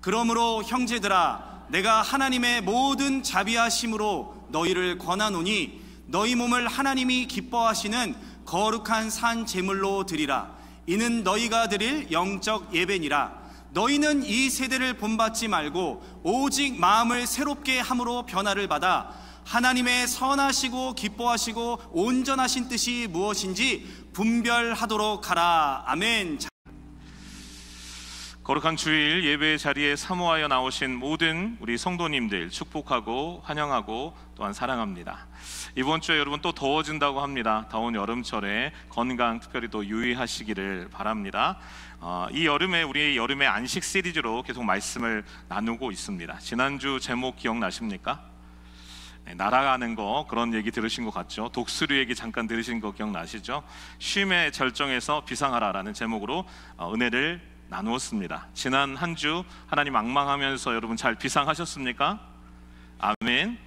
그러므로 형제들아, 내가 하나님의 모든 자비하심으로 너희를 권하노니 너희 몸을 하나님이 기뻐하시는 거룩한 산 제물로 드리라. 이는 너희가 드릴 영적 예배니라. 너희는 이 세대를 본받지 말고 오직 마음을 새롭게 함으로 변화를 받아 하나님의 선하시고 기뻐하시고 온전하신 뜻이 무엇인지 분별하도록 하라. 아멘. 거룩한 주일 예배 자리에 사모하여 나오신 모든 우리 성도님들 축복하고 환영하고 또한 사랑합니다. 이번 주에 여러분 또 더워진다고 합니다. 더운 여름철에 건강 특별히 또 유의하시기를 바랍니다. 이 여름에 우리 여름의 안식 시리즈로 계속 말씀을 나누고 있습니다. 지난주 제목 기억나십니까? 날아가는 거, 그런 얘기 들으신 것 같죠? 독수리 얘기 잠깐 들으신 거 기억나시죠? 쉼의 절정에서 비상하라라는 제목으로 은혜를 나누었습니다. 지난 한 주 하나님 앙망하면서 여러분 잘 비상하셨습니까? 아멘.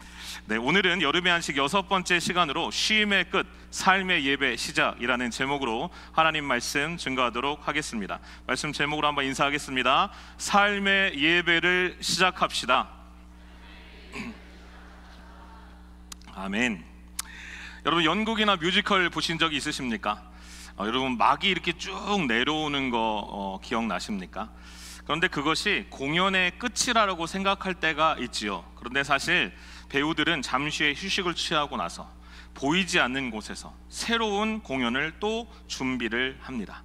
네, 오늘은 여름의 안식 6번째 시간으로 쉼의 끝, 삶의 예배 시작이라는 제목으로 하나님 말씀 증거하도록 하겠습니다. 말씀 제목으로 한번 인사하겠습니다. 삶의 예배를 시작합시다. 아멘. 여러분 연극이나 뮤지컬 보신 적이 있으십니까? 여러분 막이 이렇게 쭉 내려오는 거 기억나십니까? 그런데 그것이 공연의 끝이라고 생각할 때가 있지요. 그런데 사실 배우들은 잠시의 휴식을 취하고 나서 보이지 않는 곳에서 새로운 공연을 또 준비를 합니다.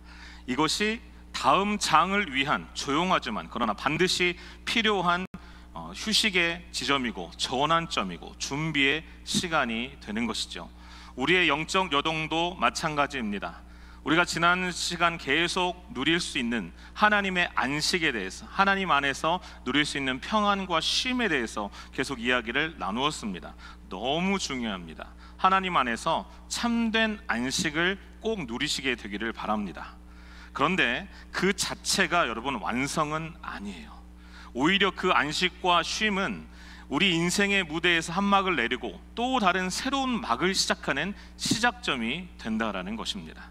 이것이 다음 장을 위한 조용하지만 그러나 반드시 필요한 휴식의 지점이고 전환점이고 준비의 시간이 되는 것이죠. 우리의 영적 여동도 마찬가지입니다. 우리가 지난 시간 계속 누릴 수 있는 하나님의 안식에 대해서, 하나님 안에서 누릴 수 있는 평안과 쉼에 대해서 계속 이야기를 나누었습니다. 너무 중요합니다. 하나님 안에서 참된 안식을 꼭 누리시게 되기를 바랍니다. 그런데 그 자체가 여러분 완성은 아니에요. 오히려 그 안식과 쉼은 우리 인생의 무대에서 한 막을 내리고 또 다른 새로운 막을 시작하는 시작점이 된다라는 것입니다.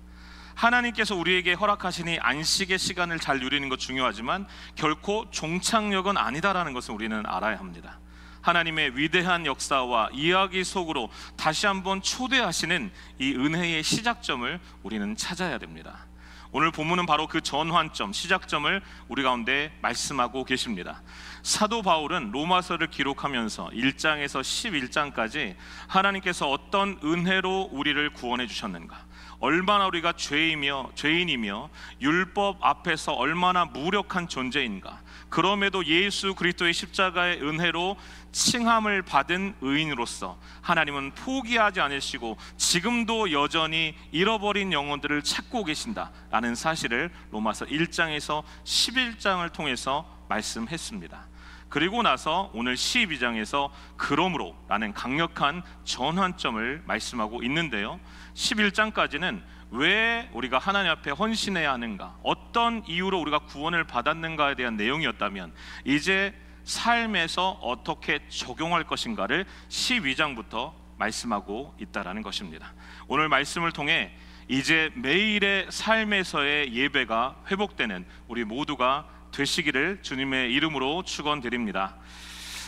하나님께서 우리에게 허락하시니 안식의 시간을 잘 누리는 것 중요하지만 결코 종착역은 아니다라는 것을 우리는 알아야 합니다. 하나님의 위대한 역사와 이야기 속으로 다시 한번 초대하시는 이 은혜의 시작점을 우리는 찾아야 됩니다. 오늘 본문은 바로 그 전환점, 시작점을 우리 가운데 말씀하고 계십니다. 사도 바울은 로마서를 기록하면서 1장에서 11장까지 하나님께서 어떤 은혜로 우리를 구원해 주셨는가, 얼마나 우리가 죄인이며 율법 앞에서 얼마나 무력한 존재인가, 그럼에도 예수 그리스도의 십자가의 은혜로 칭함을 받은 의인으로서 하나님은 포기하지 않으시고 지금도 여전히 잃어버린 영혼들을 찾고 계신다라는 사실을 로마서 1장에서 11장을 통해서 말씀했습니다. 그리고 나서 오늘 12장에서 그러므로 라는 강력한 전환점을 말씀하고 있는데요, 11장까지는 왜 우리가 하나님 앞에 헌신해야 하는가, 어떤 이유로 우리가 구원을 받았는가에 대한 내용이었다면 이제 삶에서 어떻게 적용할 것인가를 12장부터 말씀하고 있다라는 것입니다. 오늘 말씀을 통해 이제 매일의 삶에서의 예배가 회복되는 우리 모두가 되시기를 주님의 이름으로 축원드립니다.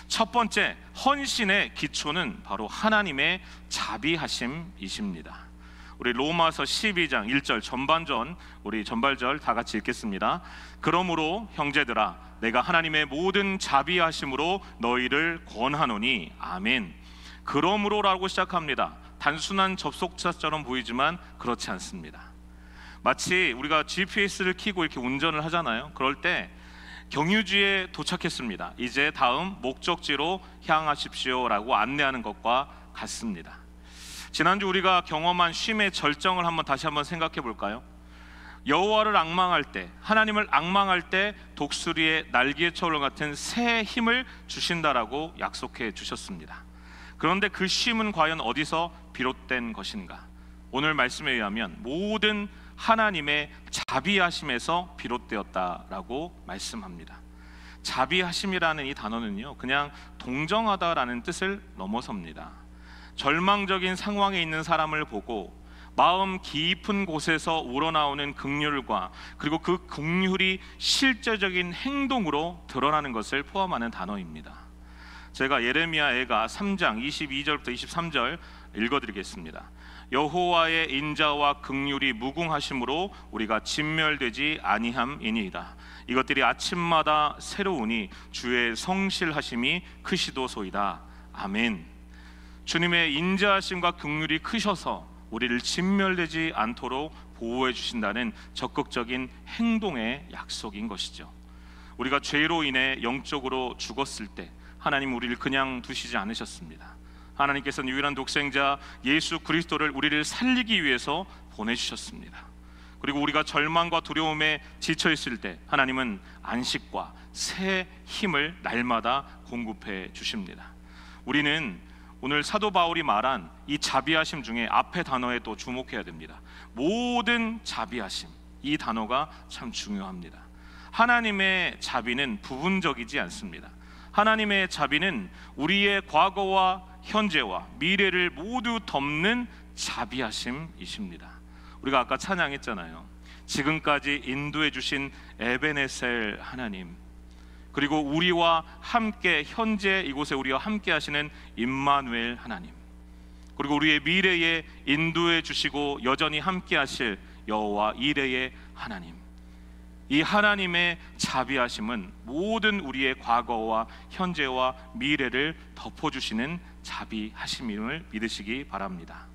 첫 번째, 헌신의 기초는 바로 하나님의 자비하심이십니다. 우리 로마서 12장 1절 전반전, 우리 전발절 다 같이 읽겠습니다. 그러므로 형제들아, 내가 하나님의 모든 자비하심으로 너희를 권하노니. 아멘. 그러므로라고 시작합니다. 단순한 접속사처럼 보이지만 그렇지 않습니다. 마치 우리가 GPS를 켜고 이렇게 운전을 하잖아요. 그럴 때 경유지에 도착했습니다. 이제 다음 목적지로 향하십시오 라고 안내하는 것과 같습니다. 지난주 우리가 경험한 쉼의 절정을 다시 한번 생각해 볼까요? 여호와를 앙망할 때, 하나님을 앙망할 때 독수리의 날개처럼 같은 새 힘을 주신다라고 약속해 주셨습니다. 그런데 그 쉼은 과연 어디서 비롯된 것인가? 오늘 말씀에 의하면 모든 하나님의 자비하심에서 비롯되었다라고 말씀합니다. 자비하심이라는 이 단어는요, 그냥 동정하다라는 뜻을 넘어섭니다. 절망적인 상황에 있는 사람을 보고 마음 깊은 곳에서 우러나오는 긍휼과 그리고 그 긍휼이 실제적인 행동으로 드러나는 것을 포함하는 단어입니다. 제가 예레미야애가 3장 22절부터 23절 읽어드리겠습니다. 여호와의 인자와 긍휼이 무궁하심으로 우리가 진멸되지 아니함이니이다. 이것들이 아침마다 새로우니 주의 성실하심이 크시도소이다. 아멘. 주님의 인자하심과 긍휼이 크셔서 우리를 진멸되지 않도록 보호해 주신다는 적극적인 행동의 약속인 것이죠. 우리가 죄로 인해 영적으로 죽었을 때 하나님 우리를 그냥 두시지 않으셨습니다. 하나님께서는 유일한 독생자 예수 그리스도를 우리를 살리기 위해서 보내주셨습니다. 그리고 우리가 절망과 두려움에 지쳐 있을 때 하나님은 안식과 새 힘을 날마다 공급해 주십니다. 우리는 오늘 사도 바울이 말한 이 자비하심 중에 앞에 단어에 또 주목해야 됩니다. 모든 자비하심, 이 단어가 참 중요합니다. 하나님의 자비는 부분적이지 않습니다. 하나님의 자비는 우리의 과거와 현재와 미래를 모두 덮는 자비하심이십니다. 우리가 아까 찬양했잖아요. 지금까지 인도해 주신 에베네셀 하나님, 그리고 우리와 함께 현재 이곳에 우리와 함께 하시는 임마누엘 하나님, 그리고 우리의 미래에 인도해 주시고 여전히 함께 하실 여호와 이레의 하나님, 이 하나님의 자비하심은 모든 우리의 과거와 현재와 미래를 덮어주시는 자비하심임을 믿으시기 바랍니다.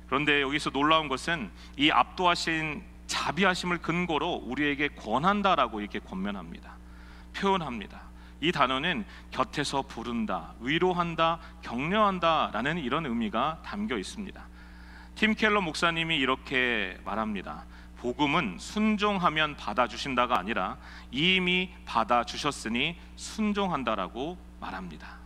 그런데 여기서 놀라운 것은 이 압도하신 자비하심을 근거로 우리에게 권한다라고 이렇게 권면합니다. 표현합니다. 이 단어는 곁에서 부른다, 위로한다, 격려한다 라는 이런 의미가 담겨 있습니다. 팀 켈러 목사님이 이렇게 말합니다. 복음은 순종하면 받아주신다가 아니라 이미 받아주셨으니 순종한다라고 말합니다.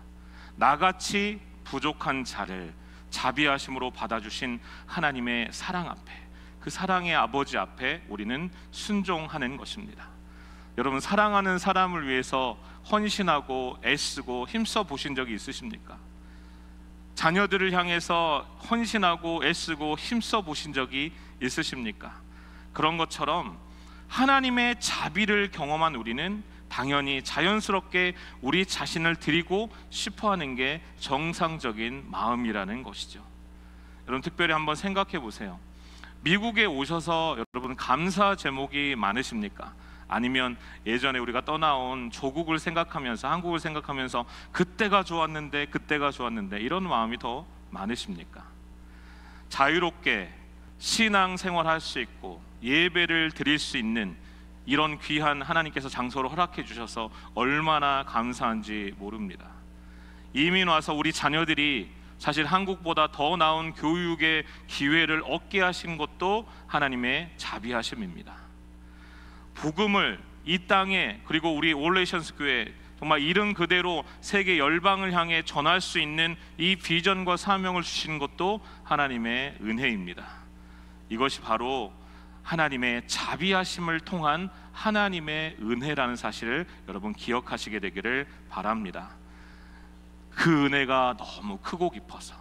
나같이 부족한 자를 자비하심으로 받아주신 하나님의 사랑 앞에, 그 사랑의 아버지 앞에 우리는 순종하는 것입니다. 여러분, 사랑하는 사람을 위해서 헌신하고 애쓰고 힘써 보신 적이 있으십니까? 자녀들을 향해서 헌신하고 애쓰고 힘써 보신 적이 있으십니까? 그런 것처럼 하나님의 자비를 경험한 우리는 당연히 자연스럽게 우리 자신을 드리고 싶어하는 게 정상적인 마음이라는 것이죠. 여러분, 특별히 한번 생각해 보세요. 미국에 오셔서 여러분 감사 제목이 많으십니까? 아니면 예전에 우리가 떠나온 조국을 생각하면서, 한국을 생각하면서 그때가 좋았는데 이런 마음이 더 많으십니까? 자유롭게 신앙생활할 수 있고 예배를 드릴 수 있는 이런 귀한 하나님께서 장소를 허락해 주셔서 얼마나 감사한지 모릅니다. 이민 와서 우리 자녀들이 사실 한국보다 더 나은 교육의 기회를 얻게 하신 것도 하나님의 자비하심입니다. 복음을 이 땅에, 그리고 우리 올레이션스 교회 정말 이름 그대로 세계 열방을 향해 전할 수 있는 이 비전과 사명을 주신 것도 하나님의 은혜입니다. 이것이 바로 하나님의 자비하심을 통한 하나님의 은혜라는 사실을 여러분 기억하시게 되기를 바랍니다. 그 은혜가 너무 크고 깊어서,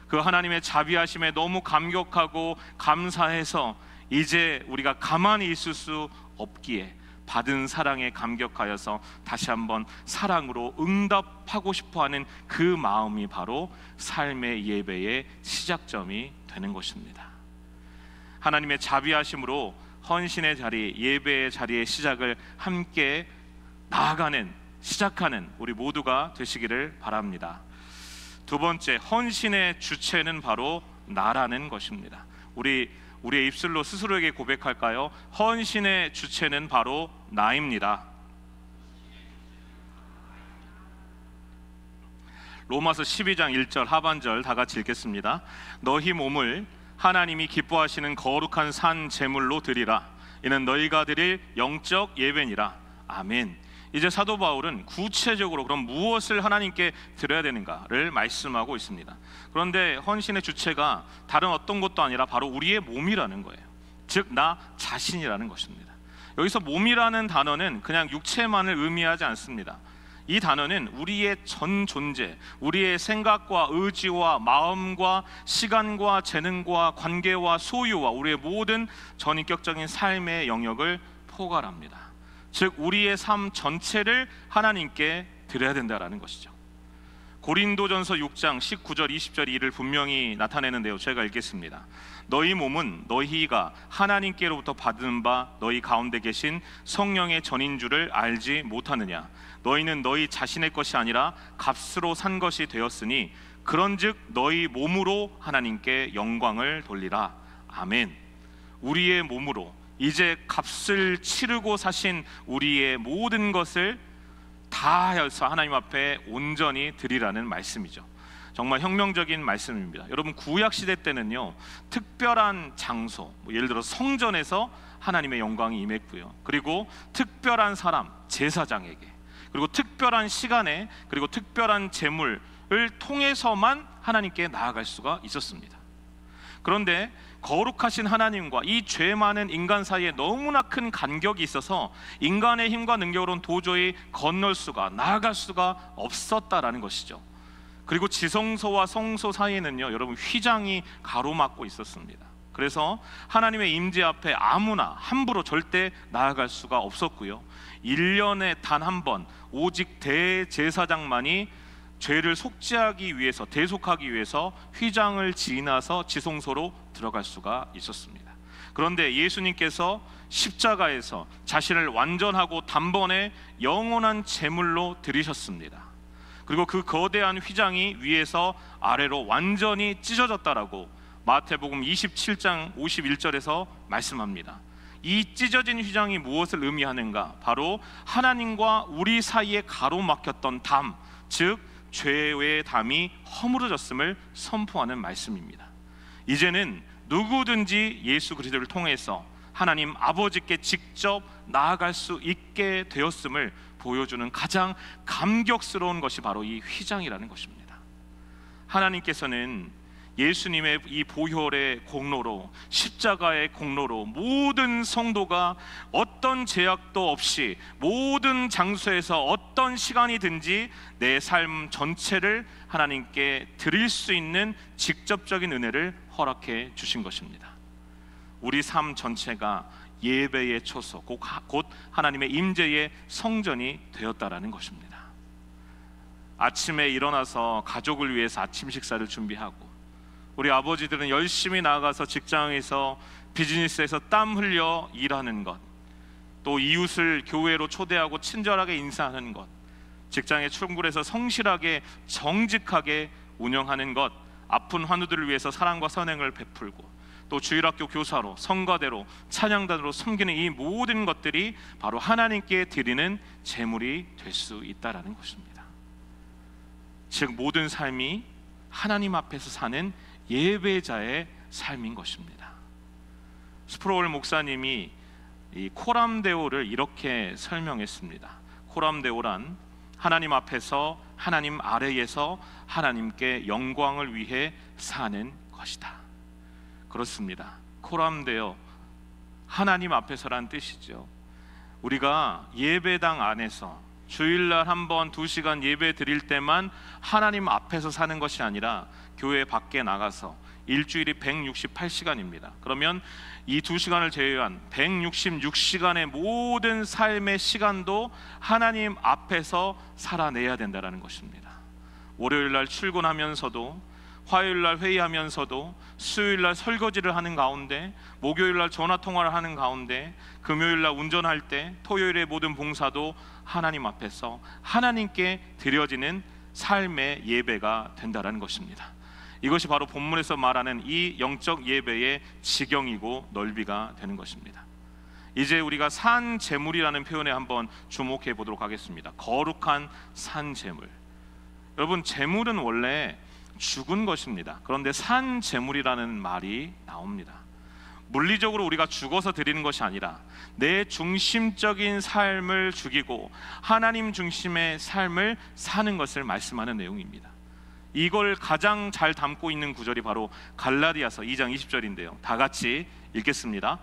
그 하나님의 자비하심에 너무 감격하고 감사해서 이제 우리가 가만히 있을 수 없기에 받은 사랑에 감격하여서 다시 한번 사랑으로 응답하고 싶어하는 그 마음이 바로 삶의 예배의 시작점이 되는 것입니다. 하나님의 자비하심으로 헌신의 자리, 예배의 자리의 시작을 함께 나아가는, 시작하는 우리 모두가 되시기를 바랍니다. 두 번째, 헌신의 주체는 바로 나라는 것입니다. 우리의 입술로 스스로에게 고백할까요? 헌신의 주체는 바로 나입니다. 로마서 12장 1절 하반절 다 같이 읽겠습니다. 너희 몸을 하나님이 기뻐하시는 거룩한 산 제물로 드리라. 이는 너희가 드릴 영적 예배니라. 아멘. 이제 사도 바울은 구체적으로 그럼 무엇을 하나님께 드려야 되는가를 말씀하고 있습니다. 그런데 헌신의 주체가 다른 어떤 것도 아니라 바로 우리의 몸이라는 거예요. 즉 나 자신이라는 것입니다. 여기서 몸이라는 단어는 그냥 육체만을 의미하지 않습니다. 이 단어는 우리의 전 존재, 우리의 생각과 의지와 마음과 시간과 재능과 관계와 소유와 우리의 모든 전인격적인 삶의 영역을 포괄합니다. 즉 우리의 삶 전체를 하나님께 드려야 된다라는 것이죠. 고린도전서 6장 19절 20절이 이를 분명히 나타내는데요. 제가 읽겠습니다. 너희 몸은 너희가 하나님께로부터 받은 바 너희 가운데 계신 성령의 전인 줄을 알지 못하느냐. 너희는 너희 자신의 것이 아니라 값으로 산 것이 되었으니 그런즉 너희 몸으로 하나님께 영광을 돌리라. 아멘. 우리의 몸으로 이제 값을 치르고 사신 우리의 모든 것을 다하여서 하나님 앞에 온전히 드리라는 말씀이죠. 정말 혁명적인 말씀입니다. 여러분 구약 시대 때는요 특별한 장소, 예를 들어 성전에서 하나님의 영광이 임했고요. 그리고 특별한 사람, 제사장에게, 그리고 특별한 시간에, 그리고 특별한 제물을 통해서만 하나님께 나아갈 수가 있었습니다. 그런데 거룩하신 하나님과 이 죄 많은 인간 사이에 너무나 큰 간격이 있어서 인간의 힘과 능력으로는 도저히 건널 수가, 나아갈 수가 없었다라는 것이죠. 그리고 지성소와 성소 사이에는요 여러분 휘장이 가로막고 있었습니다. 그래서 하나님의 임재 앞에 아무나 함부로 절대 나아갈 수가 없었고요. 1년에 단 한 번 오직 대제사장만이 죄를 속죄하기 위해서, 대속하기 위해서 휘장을 지나서 지성소로 들어갈 수가 있었습니다. 그런데 예수님께서 십자가에서 자신을 완전하고 단번에 영원한 제물로 드리셨습니다. 그리고 그 거대한 휘장이 위에서 아래로 완전히 찢어졌다라고 마태복음 27장 51절에서 말씀합니다. 이 찢어진 휘장이 무엇을 의미하는가? 바로 하나님과 우리 사이에 가로막혔던 담, 즉 죄의 담이 허물어졌음을 선포하는 말씀입니다. 이제는 누구든지 예수 그리스도를 통해서 하나님 아버지께 직접 나아갈 수 있게 되었음을 보여주는 가장 감격스러운 것이 바로 이 휘장이라는 것입니다. 하나님께서는 예수님의 이 보혈의 공로로, 십자가의 공로로 모든 성도가 어떤 제약도 없이 모든 장소에서 어떤 시간이든지 내 삶 전체를 하나님께 드릴 수 있는 직접적인 은혜를 허락해 주신 것입니다. 우리 삶 전체가 예배의 초소, 곧 하나님의 임재의 성전이 되었다라는 것입니다. 아침에 일어나서 가족을 위해서 아침 식사를 준비하고, 우리 아버지들은 열심히 나가서 직장에서 비즈니스에서 땀 흘려 일하는 것, 또 이웃을 교회로 초대하고 친절하게 인사하는 것, 직장에 출근해서 성실하게 정직하게 운영하는 것, 아픈 환우들을 위해서 사랑과 선행을 베풀고, 또 주일학교 교사로, 성가대로, 찬양단으로 섬기는 이 모든 것들이 바로 하나님께 드리는 제물이 될 수 있다라는 것입니다. 즉 모든 삶이 하나님 앞에서 사는 예배자의 삶인 것입니다. 스프로울 목사님이 이 코람데오를 이렇게 설명했습니다. 코람데오란 하나님 앞에서, 하나님 아래에서 하나님께 영광을 위해 사는 것이다. 그렇습니다. 코람데오, 하나님 앞에서란 뜻이죠. 우리가 예배당 안에서 주일날 한번 2시간 예배 드릴 때만 하나님 앞에서 사는 것이 아니라 교회 밖에 나가서 일주일이 168시간입니다. 그러면 이 2시간을 제외한 166시간의 모든 삶의 시간도 하나님 앞에서 살아내야 된다는 것입니다. 월요일날 출근하면서도, 화요일날 회의하면서도, 수요일날 설거지를 하는 가운데, 목요일날 전화통화를 하는 가운데, 금요일날 운전할 때, 토요일의 모든 봉사도 하나님 앞에서 하나님께 드려지는 삶의 예배가 된다는 것입니다. 이것이 바로 본문에서 말하는 이 영적 예배의 지경이고 넓이가 되는 것입니다. 이제 우리가 산 제물이라는 표현에 한번 주목해 보도록 하겠습니다. 거룩한 산 제물. 여러분, 제물은 원래 죽은 것입니다. 그런데 산 제물이라는 말이 나옵니다. 물리적으로 우리가 죽어서 드리는 것이 아니라 내 중심적인 삶을 죽이고 하나님 중심의 삶을 사는 것을 말씀하는 내용입니다. 이걸 가장 잘 담고 있는 구절이 바로 갈라디아서 2장 20절인데요. 다 같이 읽겠습니다.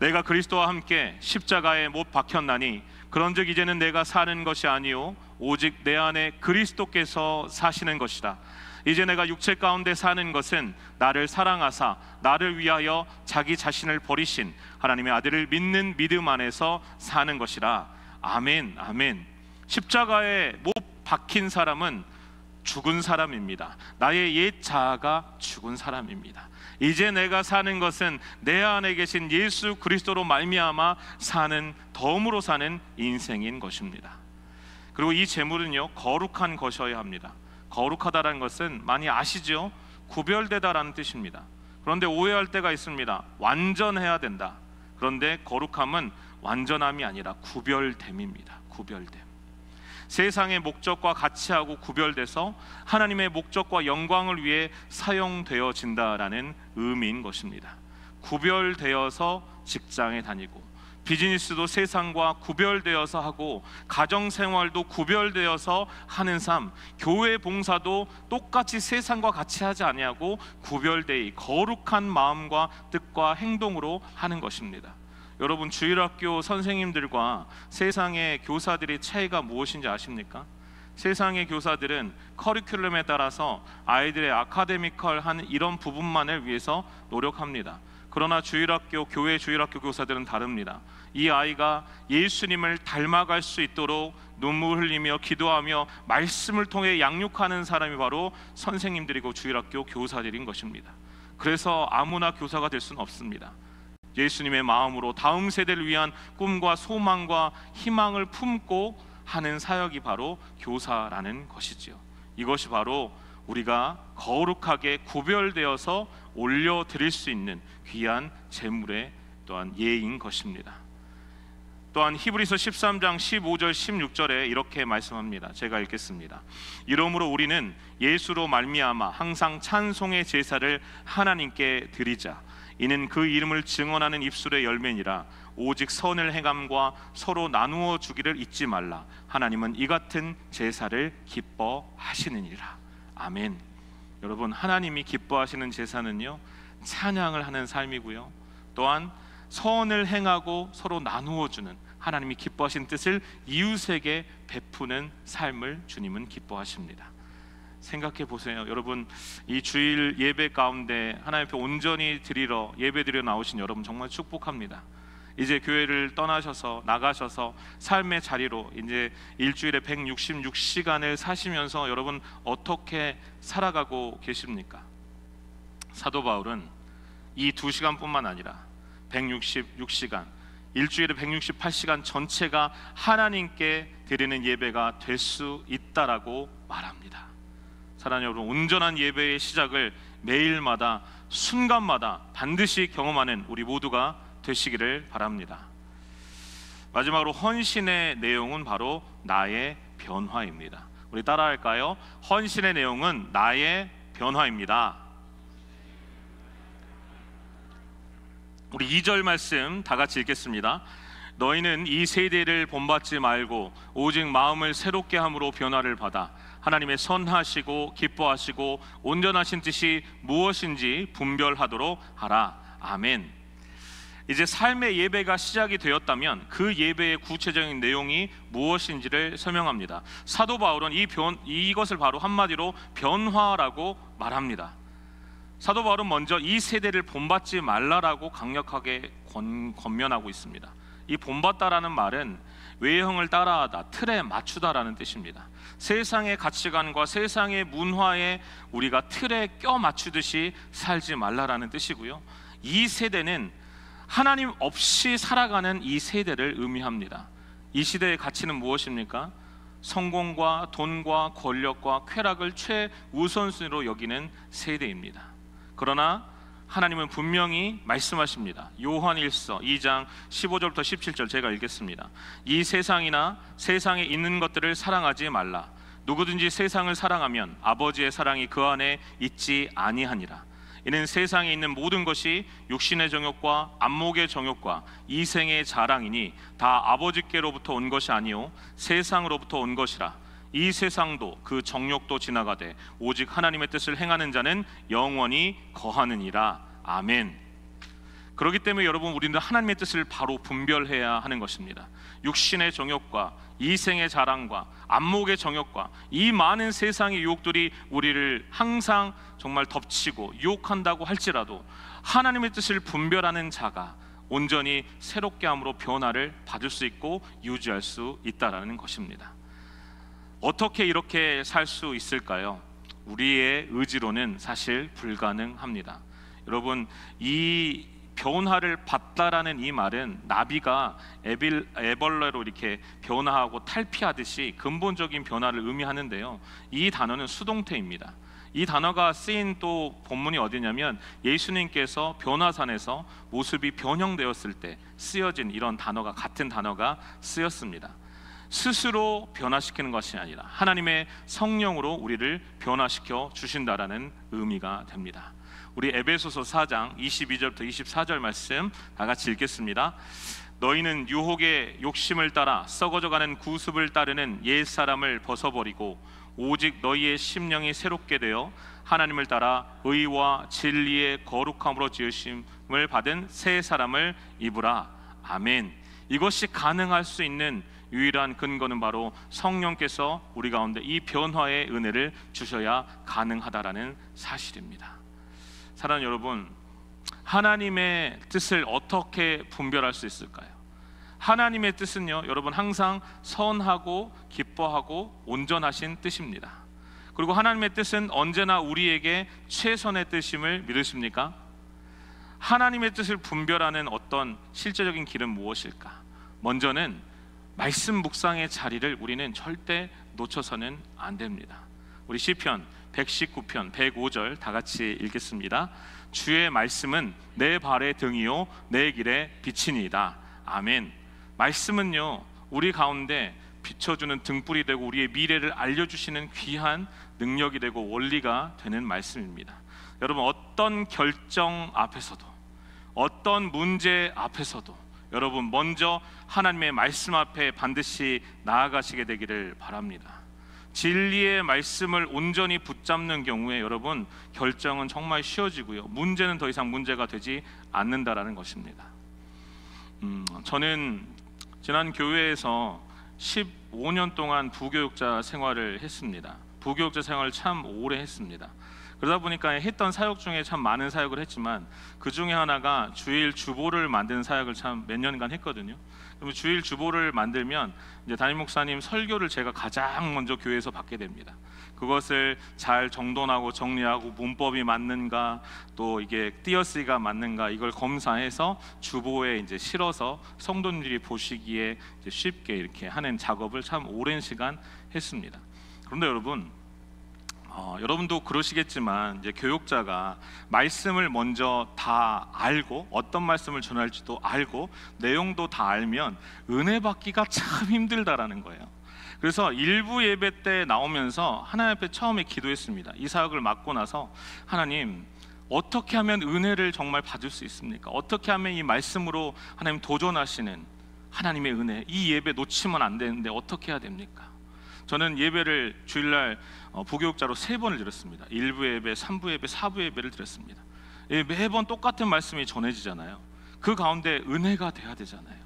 내가 그리스도와 함께 십자가에 못 박혔나니 그런즉 이제는 내가 사는 것이 아니요 오직 내 안에 그리스도께서 사시는 것이라. 이제 내가 육체 가운데 사는 것은 나를 사랑하사 나를 위하여 자기 자신을 버리신 하나님의 아들을 믿는 믿음 안에서 사는 것이라. 아멘, 아멘. 십자가에 못 박힌 사람은 죽은 사람입니다. 나의 옛 자아가 죽은 사람입니다. 이제 내가 사는 것은 내 안에 계신 예수 그리스도로 말미암아 사는, 덤으로 사는 인생인 것입니다. 그리고 이 재물은요, 거룩한 것이어야 합니다. 거룩하다라는 것은 많이 아시죠? 구별되다라는 뜻입니다. 그런데 오해할 때가 있습니다. 완전해야 된다. 그런데 거룩함은 완전함이 아니라 구별됨입니다. 구별됨. 세상의 목적과 같이하고 구별돼서 하나님의 목적과 영광을 위해 사용되어진다라는 의미인 것입니다. 구별되어서 직장에 다니고, 비즈니스도 세상과 구별되어서 하고, 가정생활도 구별되어서 하는 삶, 교회 봉사도 똑같이 세상과 같이 하지 아니하고 구별되이 거룩한 마음과 뜻과 행동으로 하는 것입니다. 여러분, 주일학교 선생님들과 세상의 교사들의 차이가 무엇인지 아십니까? 세상의 교사들은 커리큘럼에 따라서 아이들의 아카데미컬한 이런 부분만을 위해서 노력합니다. 그러나 주일학교, 교회 주일학교 교사들은 다릅니다. 이 아이가 예수님을 닮아갈 수 있도록 눈물 흘리며 기도하며 말씀을 통해 양육하는 사람이 바로 선생님들이고 주일학교 교사들인 것입니다. 그래서 아무나 교사가 될 수는 없습니다. 예수님의 마음으로 다음 세대를 위한 꿈과 소망과 희망을 품고 하는 사역이 바로 교사라는 것이지요. 이것이 바로 우리가 거룩하게 구별되어서 올려드릴 수 있는 귀한 재물의 또한 예인 것입니다. 또한 히브리서 13장 15절 16절에 이렇게 말씀합니다. 제가 읽겠습니다. 이러므로 우리는 예수로 말미암아 항상 찬송의 제사를 하나님께 드리자. 이는 그 이름을 증언하는 입술의 열매니라. 오직 선을 행함과 서로 나누어 주기를 잊지 말라. 하나님은 이 같은 제사를 기뻐하시느니라. 아멘. 여러분, 하나님이 기뻐하시는 제사는요, 찬양을 하는 삶이고요, 또한 선을 행하고 서로 나누어 주는, 하나님이 기뻐하신 뜻을 이웃에게 베푸는 삶을 주님은 기뻐하십니다. 생각해 보세요. 여러분, 이 주일 예배 가운데 하나님 앞에 온전히 드리러 예배 드려 나오신 여러분 정말 축복합니다. 이제 교회를 떠나셔서 나가셔서 삶의 자리로 이제 일주일에 166시간을 사시면서 여러분 어떻게 살아가고 계십니까? 사도 바울은 이 2시간뿐만 아니라 166시간, 일주일에 168시간 전체가 하나님께 드리는 예배가 될 수 있다라고 말합니다. 사랑하는 여러분, 온전한 예배의 시작을 매일마다 순간마다 반드시 경험하는 우리 모두가 되시기를 바랍니다. 마지막으로 헌신의 내용은 바로 나의 변화입니다. 우리 따라할까요? 헌신의 내용은 나의 변화입니다. 우리 2절 말씀 다 같이 읽겠습니다. 너희는 이 세대를 본받지 말고 오직 마음을 새롭게 함으로 변화를 받아 하나님의 선하시고 기뻐하시고 온전하신 뜻이 무엇인지 분별하도록 하라. 아멘. 이제 삶의 예배가 시작이 되었다면 그 예배의 구체적인 내용이 무엇인지를 설명합니다. 사도 바울은 이것을 바로 한마디로 변화라고 말합니다. 사도 바울은 먼저 이 세대를 본받지 말라라고 강력하게 권면하고 있습니다. 이 본받다라는 말은 외형을 따라하다, 틀에 맞추다라는 뜻입니다. 세상의 가치관과 세상의 문화에 우리가 틀에 껴 맞추듯이 살지 말라라는 뜻이고요, 이 세대는 하나님 없이 살아가는 이 세대를 의미합니다. 이 시대의 가치는 무엇입니까? 성공과 돈과 권력과 쾌락을 최우선순위로 여기는 세대입니다. 그러나 하나님은 분명히 말씀하십니다. 요한일서 2장 15절부터 17절 제가 읽겠습니다. 이 세상이나 세상에 있는 것들을 사랑하지 말라. 누구든지 세상을 사랑하면 아버지의 사랑이 그 안에 있지 아니하니라. 이는 세상에 있는 모든 것이 육신의 정욕과 안목의 정욕과 이생의 자랑이니 다 아버지께로부터 온 것이 아니요 세상으로부터 온 것이라. 이 세상도 그 정욕도 지나가되 오직 하나님의 뜻을 행하는 자는 영원히 거하느니라. 아멘. 그렇기 때문에 여러분, 우리는 하나님의 뜻을 바로 분별해야 하는 것입니다. 육신의 정욕과 이생의 자랑과 안목의 정욕과 이 많은 세상의 유혹들이 우리를 항상 정말 덮치고 유혹한다고 할지라도 하나님의 뜻을 분별하는 자가 온전히 새롭게 함으로 변화를 받을 수 있고 유지할 수 있다라는 것입니다. 어떻게 이렇게 살 수 있을까요? 우리의 의지로는 사실 불가능합니다. 여러분, 이 변화를 받다라는 이 말은 나비가 애벌레로 이렇게 변화하고 탈피하듯이 근본적인 변화를 의미하는데요, 이 단어는 수동태입니다. 이 단어가 쓰인 또 본문이 어디냐면 예수님께서 변화산에서 모습이 변형되었을 때 쓰여진 이런 단어가, 같은 단어가 쓰였습니다. 스스로 변화시키는 것이 아니라 하나님의 성령으로 우리를 변화시켜 주신다라는 의미가 됩니다. 우리 에베소서 4장 22절부터 24절 말씀 다 같이 읽겠습니다. 너희는 유혹의 욕심을 따라 썩어져가는 구습을 따르는 옛사람을 벗어버리고 오직 너희의 심령이 새롭게 되어 하나님을 따라 의와 진리의 거룩함으로 지으심을 받은 새 사람을 입으라. 아멘. 이것이 가능할 수 있는 유일한 근거는 바로 성령께서 우리 가운데 이 변화의 은혜를 주셔야 가능하다라는 사실입니다. 사랑하는 여러분, 하나님의 뜻을 어떻게 분별할 수 있을까요? 하나님의 뜻은요, 여러분, 항상 선하고 기뻐하고 온전하신 뜻입니다. 그리고 하나님의 뜻은 언제나 우리에게 최선의 뜻임을 믿으십니까? 하나님의 뜻을 분별하는 어떤 실제적인 길은 무엇일까? 먼저는 말씀 묵상의 자리를 우리는 절대 놓쳐서는 안 됩니다. 우리 시편 119편 105절 다 같이 읽겠습니다. 주의 말씀은 내 발의 등이요 내 길의 빛이니이다. 아멘. 말씀은요, 우리 가운데 비춰주는 등불이 되고 우리의 미래를 알려주시는 귀한 능력이 되고 원리가 되는 말씀입니다. 여러분, 어떤 결정 앞에서도, 어떤 문제 앞에서도 여러분 먼저 하나님의 말씀 앞에 반드시 나아가시게 되기를 바랍니다. 진리의 말씀을 온전히 붙잡는 경우에 여러분, 결정은 정말 쉬워지고요, 문제는 더 이상 문제가 되지 않는다라는 것입니다. 저는 지난 교회에서 15년 동안 부교육자 생활을 했습니다. 부교육자 생활을 참 오래 했습니다. 그러다 보니까 했던 사역 중에 참 많은 사역을 했지만 그 중에 하나가 주일 주보를 만드는 사역을 참 몇 년간 했거든요. 그러면 주일 주보를 만들면 이제 담임 목사님 설교를 제가 가장 먼저 교회에서 받게 됩니다. 그것을 잘 정돈하고 정리하고 문법이 맞는가, 또 이게 띄어쓰기가 맞는가, 이걸 검사해서 주보에 이제 실어서 성도님들이 보시기에 이제 쉽게 이렇게 하는 작업을 참 오랜 시간 했습니다. 그런데 여러분도 그러시겠지만 이제 교육자가 말씀을 먼저 다 알고 어떤 말씀을 전할지도 알고 내용도 다 알면 은혜 받기가 참 힘들다라는 거예요. 그래서 일부 예배 때 나오면서 하나님 앞에 처음에 기도했습니다. 이 사역을 맡고 나서 하나님, 어떻게 하면 은혜를 정말 받을 수 있습니까? 어떻게 하면 이 말씀으로 하나님 도전하시는 하나님의 은혜, 이 예배 놓치면 안 되는데 어떻게 해야 됩니까? 저는 예배를 주일날 부교육자로 3번을 드렸습니다. 1부 예배, 3부 예배, 4부 예배를 드렸습니다. 매번 똑같은 말씀이 전해지잖아요. 그 가운데 은혜가 돼야 되잖아요.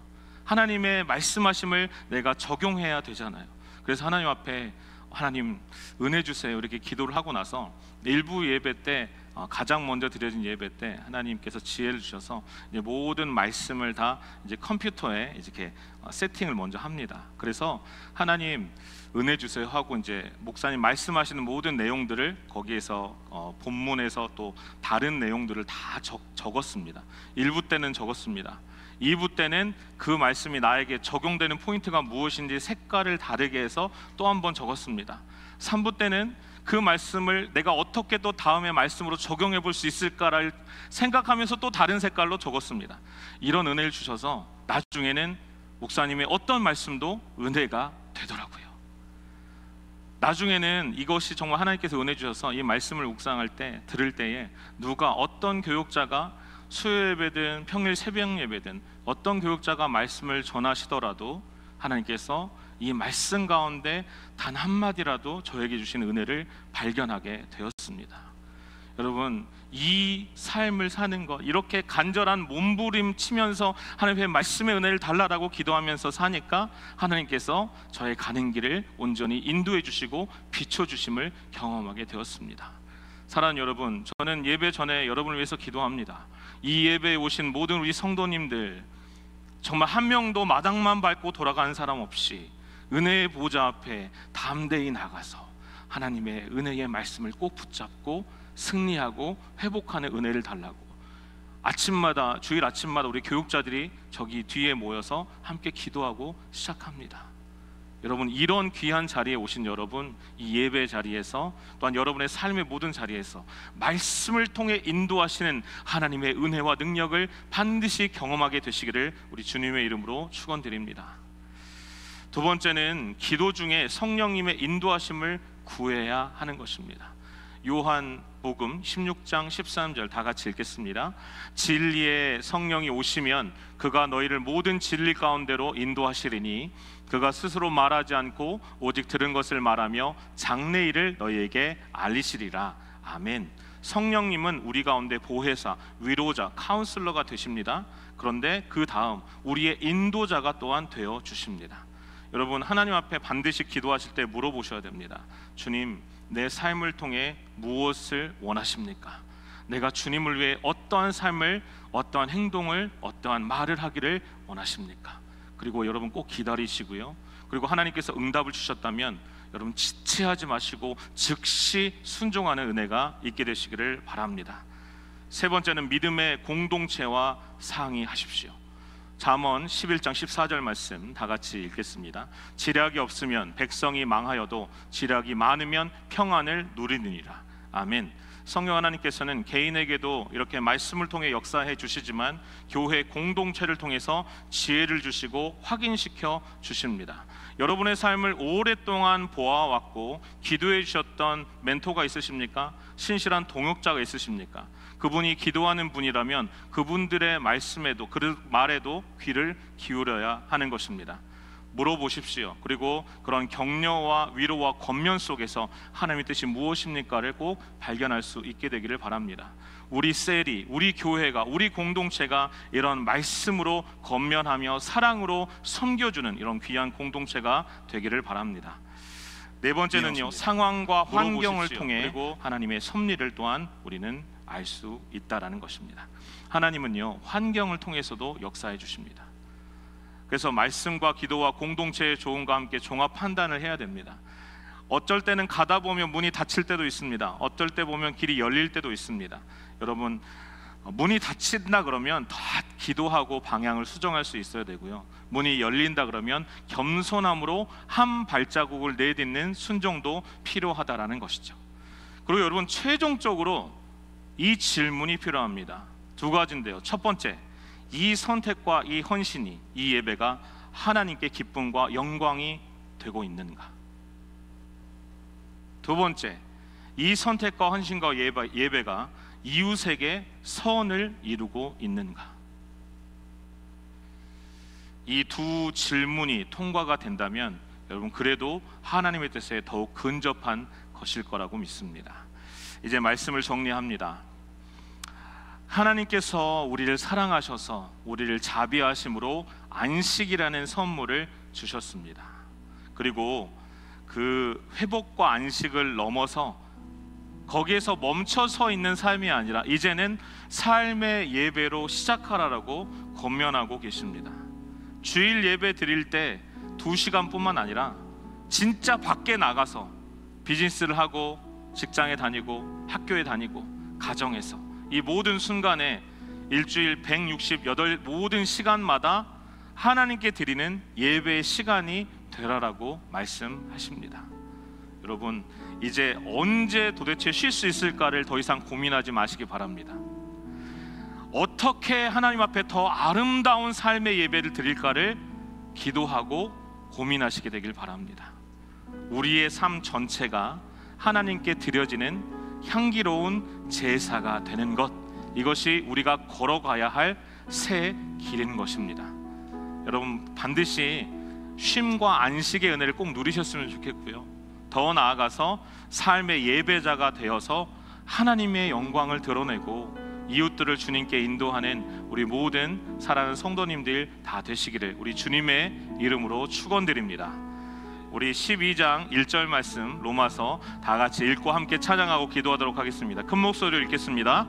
하나님의 말씀하심을 내가 적용해야 되잖아요. 그래서 하나님 앞에 하나님 은혜 주세요 이렇게 기도를 하고 나서 1부 예배 때 가장 먼저 드려진 예배 때 하나님께서 지혜를 주셔서 이제 모든 말씀을 다 이제 컴퓨터에 이렇게 세팅을 먼저 합니다. 그래서 하나님 은혜 주세요 하고 이제 목사님 말씀하시는 모든 내용들을 거기에서 본문에서 또 다른 내용들을 다 적었습니다. 1부 때는 적었습니다. 2부 때는 그 말씀이 나에게 적용되는 포인트가 무엇인지 색깔을 다르게 해서 또 한 번 적었습니다. 3부 때는 그 말씀을 내가 어떻게 또 다음의 말씀으로 적용해 볼 수 있을까를 생각하면서 또 다른 색깔로 적었습니다. 이런 은혜를 주셔서 나중에는 목사님의 어떤 말씀도 은혜가 되더라고요. 나중에는 이것이 정말 하나님께서 은혜 주셔서 이 말씀을 묵상할 때, 들을 때에 누가 어떤 교육자가 수요 예배든 평일 새벽 예배든 어떤 교육자가 말씀을 전하시더라도 하나님께서 이 말씀 가운데 단 한마디라도 저에게 주신 은혜를 발견하게 되었습니다. 여러분, 이 삶을 사는 것, 이렇게 간절한 몸부림치면서 하나님의 말씀의 은혜를 달라라고 기도하면서 사니까 하나님께서 저의 가는 길을 온전히 인도해 주시고 비춰주심을 경험하게 되었습니다. 사랑하는 여러분, 저는 예배 전에 여러분을 위해서 기도합니다. 이 예배에 오신 모든 우리 성도님들, 정말 한 명도 마당만 밟고 돌아가는 사람 없이 은혜의 보좌 앞에 담대히 나가서 하나님의 은혜의 말씀을 꼭 붙잡고 승리하고 회복하는 은혜를 달라고, 아침마다, 주일 아침마다 우리 교육자들이 저기 뒤에 모여서 함께 기도하고 시작합니다. 여러분, 이런 귀한 자리에 오신 여러분, 이 예배 자리에서 또한 여러분의 삶의 모든 자리에서 말씀을 통해 인도하시는 하나님의 은혜와 능력을 반드시 경험하게 되시기를 우리 주님의 이름으로 축원드립니다. 두 번째는 기도 중에 성령님의 인도하심을 구해야 하는 것입니다. 요한복음 16장 13절 다 같이 읽겠습니다. 진리의 성령이 오시면 그가 너희를 모든 진리 가운데로 인도하시리니 그가 스스로 말하지 않고 오직 들은 것을 말하며 장래일을 너희에게 알리시리라. 아멘. 성령님은 우리 가운데 보혜사, 위로자, 카운슬러가 되십니다. 그런데 그 다음 우리의 인도자가 또한 되어 주십니다. 여러분, 하나님 앞에 반드시 기도하실 때 물어보셔야 됩니다. 주님, 내 삶을 통해 무엇을 원하십니까? 내가 주님을 위해 어떠한 삶을, 어떠한 행동을, 어떠한 말을 하기를 원하십니까? 그리고 여러분 꼭 기다리시고요. 그리고 하나님께서 응답을 주셨다면 여러분 지체하지 마시고 즉시 순종하는 은혜가 있게 되시기를 바랍니다. 세 번째는 믿음의 공동체와 상의하십시오. 잠언 11장 14절 말씀 다 같이 읽겠습니다. 지략이 없으면 백성이 망하여도 지략이 많으면 평안을 누리느니라. 아멘. 성령 하나님께서는 개인에게도 이렇게 말씀을 통해 역사해 주시지만 교회 공동체를 통해서 지혜를 주시고 확인시켜 주십니다. 여러분의 삶을 오랫동안 보아왔고 기도해 주셨던 멘토가 있으십니까? 신실한 동역자가 있으십니까? 그분이 기도하는 분이라면 그분들의 말씀에도, 그 말에도 귀를 기울여야 하는 것입니다. 물어보십시오. 그리고 그런 격려와 위로와 권면 속에서 하나님의 뜻이 무엇입니까를 꼭 발견할 수 있게 되기를 바랍니다. 우리 셀이, 우리 교회가, 우리 공동체가 이런 말씀으로 권면하며 사랑으로 섬겨주는 이런 귀한 공동체가 되기를 바랍니다. 네 번째는요, 상황과 환경을 통해 그리고 하나님의 섭리를 또한 우리는 알 수 있다라는 것입니다. 하나님은요, 환경을 통해서도 역사해 주십니다. 그래서 말씀과 기도와 공동체의 조언과 함께 종합 판단을 해야 됩니다. 어쩔 때는 가다 보면 문이 닫힐 때도 있습니다. 어쩔 때 보면 길이 열릴 때도 있습니다. 여러분, 문이 닫힌다 그러면 더 기도하고 방향을 수정할 수 있어야 되고요. 문이 열린다 그러면 겸손함으로 한 발자국을 내딛는 순종도 필요하다라는 것이죠. 그리고 여러분, 최종적으로 이 질문이 필요합니다. 두 가지인데요. 첫 번째, 이 선택과 이 헌신이, 이 예배가 하나님께 기쁨과 영광이 되고 있는가? 두 번째, 이 선택과 헌신과 예배가 이웃에게 선을 이루고 있는가? 이 두 질문이 통과가 된다면 여러분, 그래도 하나님의 뜻에 더욱 근접한 것일 거라고 믿습니다. 이제 말씀을 정리합니다. 하나님께서 우리를 사랑하셔서 우리를 자비하심으로 안식이라는 선물을 주셨습니다. 그리고 그 회복과 안식을 넘어서 거기에서 멈춰 서 있는 삶이 아니라 이제는 삶의 예배로 시작하라라고 권면하고 계십니다. 주일 예배 드릴 때 2시간뿐만 아니라 진짜 밖에 나가서 비즈니스를 하고 직장에 다니고 학교에 다니고 가정에서 이 모든 순간에 일주일 168 모든 시간마다 하나님께 드리는 예배의 시간이 되라라고 말씀하십니다. 여러분, 이제 언제 도대체 쉴 수 있을까를 더 이상 고민하지 마시기 바랍니다. 어떻게 하나님 앞에 더 아름다운 삶의 예배를 드릴까를 기도하고 고민하시게 되길 바랍니다. 우리의 삶 전체가 하나님께 드려지는 향기로운 제사가 되는 것, 이것이 우리가 걸어가야 할 새 길인 것입니다. 여러분, 반드시 쉼과 안식의 은혜를 꼭 누리셨으면 좋겠고요. 더 나아가서 삶의 예배자가 되어서 하나님의 영광을 드러내고 이웃들을 주님께 인도하는 우리 모든 사랑하는 성도님들 다 되시기를 우리 주님의 이름으로 축원드립니다. 우리 12장 1절 말씀 로마서 다 같이 읽고 함께 찬양하고 기도하도록 하겠습니다. 큰 목소리로 읽겠습니다.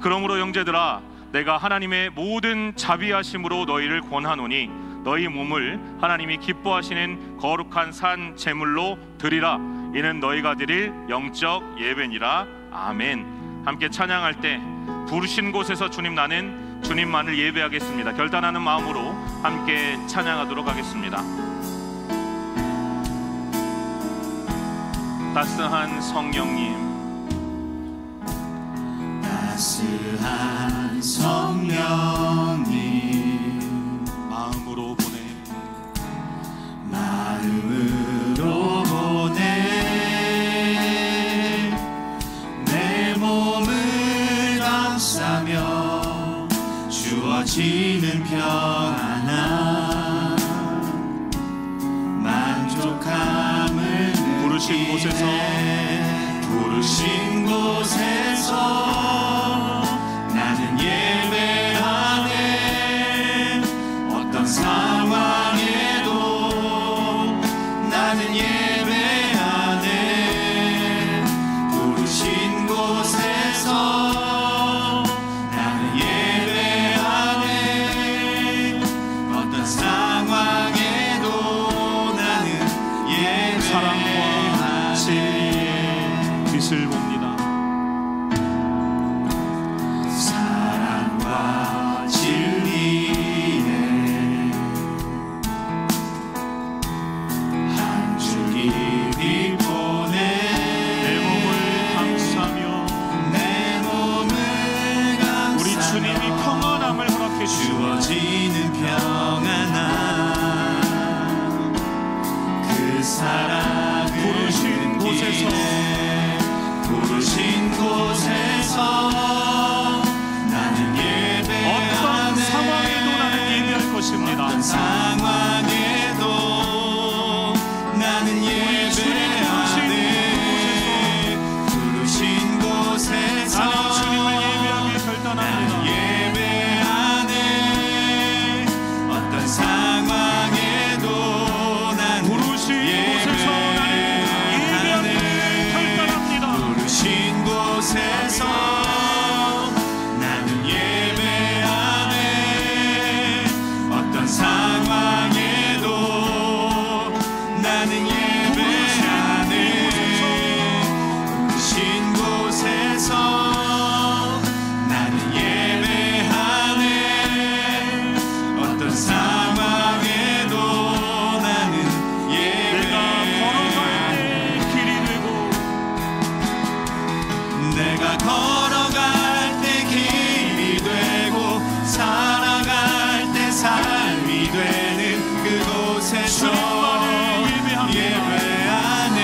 그러므로 형제들아, 내가 하나님의 모든 자비하심으로 너희를 권하노니 너희 몸을 하나님이 기뻐하시는 거룩한 산 제물로 드리라. 이는 너희가 드릴 영적 예배니라. 아멘. 함께 찬양할 때 부르신 곳에서 주님, 나는 주님만을 예배하겠습니다. 결단하는 마음으로 함께 찬양하도록 하겠습니다. 따스한 성령님, 따스한 성령님, 마음으로 보내, 마음으로 보내, 내 몸을 감싸며 주어지는 평안함, 만족함을 부르신 곳에서, 부르신 곳에서 나는 예배하네. 어떤 상황에도 나는 예배하네. 부르신 곳에서 나는 예배하네. 어떤 상황에도 나는 예배하네. 사랑과 진리의 빛을 봅니다. 사랑과 진리의 한 줄기 빛 보내. 내 몸을 감싸며, 내 몸을 감싸며 우리 주님이 평안함을 허락해 주어지는 평안함, 그 사랑을 부르신 곳에서, 부르신 곳에서 나는 예배하네. 어떤 상황에도 나는 예배할 것입니다. 어떤 상황에도 나는 예배하네. 부르신 곳에서 나는 주님을 예배하기 나는 결단합니다. 예배하네. 어떤 상황에도 나는 부르신 곳에서 나는 예배하기 결단합니다. 부르신 곳에서 나는 예배하네. 어떤 상황에도 나는 예배하네. 부르신 곳에서 나는 예배하네. 어떤 상황에도 나는 내가 걸어갈 때 길이 되고, 내가 걸어갈 때 길이 되고 살아갈 때 삶이 되는 그곳에서 주님만을 예배하네.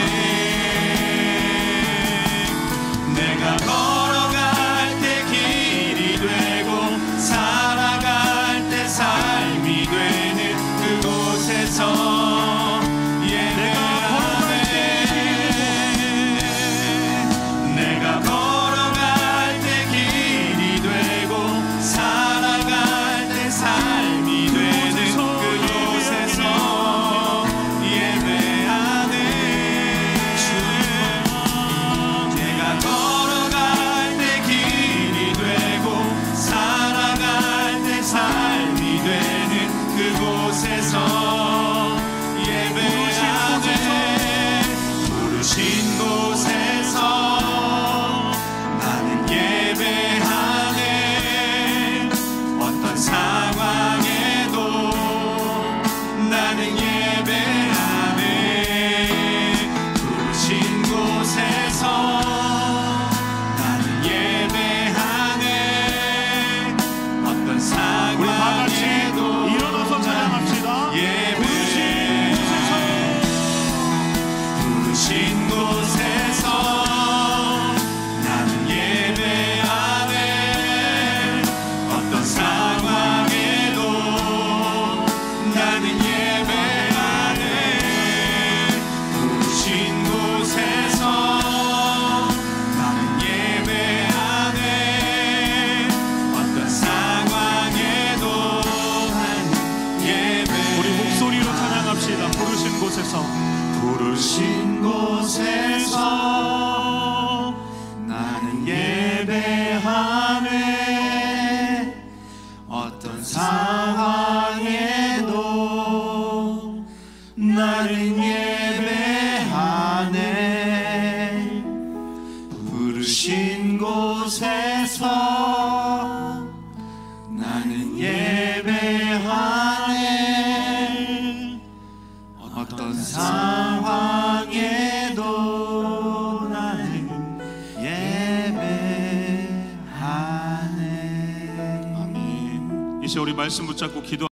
내가 걸어갈 때 길이 되고 살아갈 때 삶이 되는 그곳에서 내가 걸어갈 때 길이 되고 살아갈 때 삶이 되는 그곳에서 예배하네. 내가 걸어갈 때 길이 되고 살아갈 때 삶이 되는 그곳에서 예배하네. 부르신 곳에서 나는 예배하네. 어떤 상황에도 나는 예배하네. 부르신 곳에서 나는 예배하네. 어떤 우리 다 같이 상황에도 일어나서 찬양합시다. 예배 합시다. 부르신 곳에서, 부르신 곳에서 나는 예배하네. 어떤 상황에도 나는 예배하네. 부르신 곳에서 나는 예배하네. 어떤 상황에도 나는 예배하네. 아멘. 이제 우리 말씀 붙잡고 기도